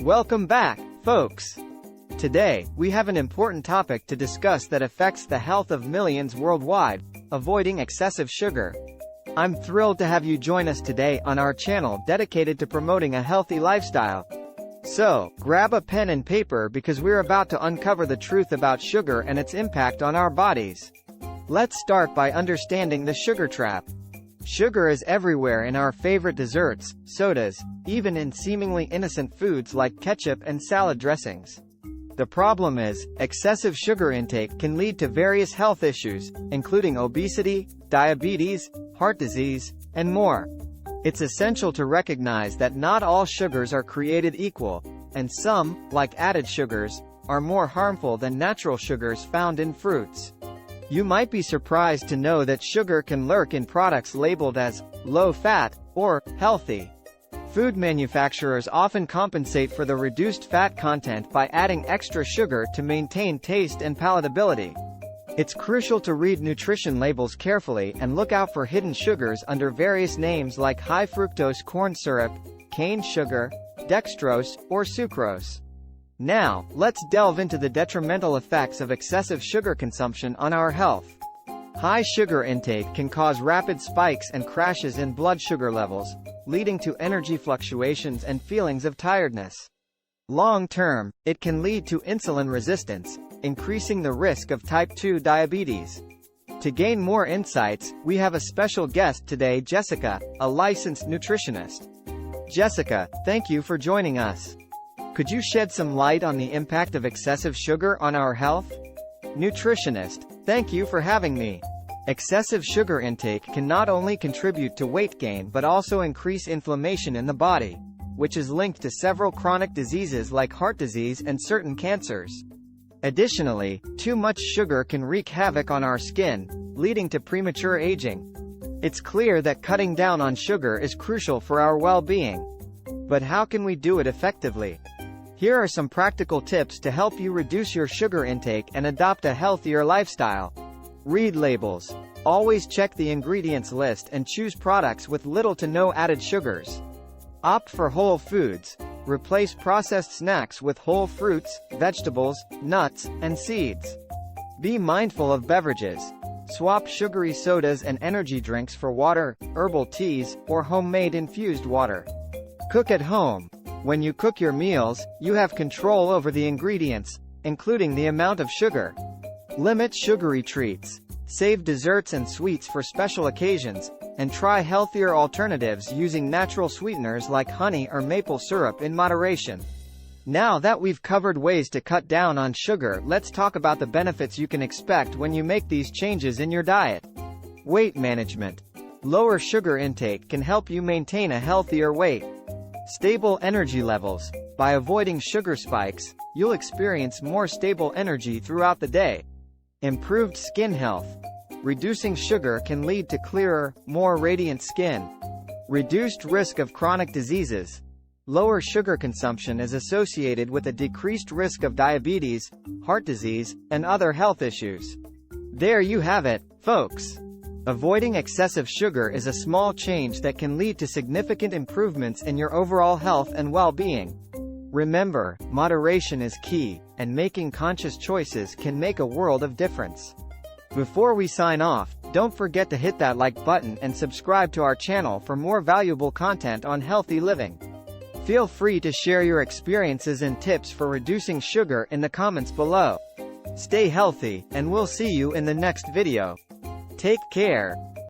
Welcome back, folks. Today, we have an important topic to discuss that affects the health of millions worldwide: avoiding excessive sugar. I'm thrilled to have you join us today on our channel dedicated to promoting a healthy lifestyle. So, grab a pen and paper because we're about to uncover the truth about sugar and its impact on our bodies. Let's start by understanding the sugar trap. Sugar is everywhere in our favorite desserts, sodas, even in seemingly innocent foods like ketchup and salad dressings. The problem is, excessive sugar intake can lead to various health issues, including obesity, diabetes, heart disease, and more. It's essential to recognize that not all sugars are created equal, and some, like added sugars, are more harmful than natural sugars found in fruits. You might be surprised to know that sugar can lurk in products labeled as low-fat or healthy. Food manufacturers often compensate for the reduced fat content by adding extra sugar to maintain taste and palatability. It's crucial to read nutrition labels carefully and look out for hidden sugars under various names like high-fructose corn syrup, cane sugar, dextrose, or sucrose. Now, let's delve into the detrimental effects of excessive sugar consumption on our health. High sugar intake can cause rapid spikes and crashes in blood sugar levels, leading to energy fluctuations and feelings of tiredness. Long-term, it can lead to insulin resistance, increasing the risk of type 2 diabetes. To gain more insights, we have a special guest today, Jessica, a licensed nutritionist. Jessica, thank you for joining us. Could you shed some light on the impact of excessive sugar on our health? Nutritionist, thank you for having me. Excessive sugar intake can not only contribute to weight gain but also increase inflammation in the body, which is linked to several chronic diseases like heart disease and certain cancers. Additionally, too much sugar can wreak havoc on our skin, leading to premature aging. It's clear that cutting down on sugar is crucial for our well-being. But how can we do it effectively? Here are some practical tips to help you reduce your sugar intake and adopt a healthier lifestyle. Read labels. Always check the ingredients list and choose products with little to no added sugars. Opt for whole foods. Replace processed snacks with whole fruits, vegetables, nuts, and seeds. Be mindful of beverages. Swap sugary sodas and energy drinks for water, herbal teas, or homemade infused water. Cook at home. When you cook your meals, you have control over the ingredients, including the amount of sugar. Limit sugary treats. Save desserts and sweets for special occasions, and try healthier alternatives using natural sweeteners like honey or maple syrup in moderation. Now that we've covered ways to cut down on sugar, let's talk about the benefits you can expect when you make these changes in your diet. Weight management. Lower sugar intake can help you maintain a healthier weight. Stable energy levels. By avoiding sugar spikes, you'll experience more stable energy throughout the day. Improved skin health. Reducing sugar can lead to clearer, more radiant skin. Reduced risk of chronic diseases. Lower sugar consumption is associated with a decreased risk of diabetes, heart disease, and other health issues. There you have it, folks. Avoiding excessive sugar is a small change that can lead to significant improvements in your overall health and well-being. Remember, moderation is key, and making conscious choices can make a world of difference. Before we sign off, don't forget to hit that like button and subscribe to our channel for more valuable content on healthy living. Feel free to share your experiences and tips for reducing sugar in the comments below. Stay healthy, and we'll see you in the next video. Take care.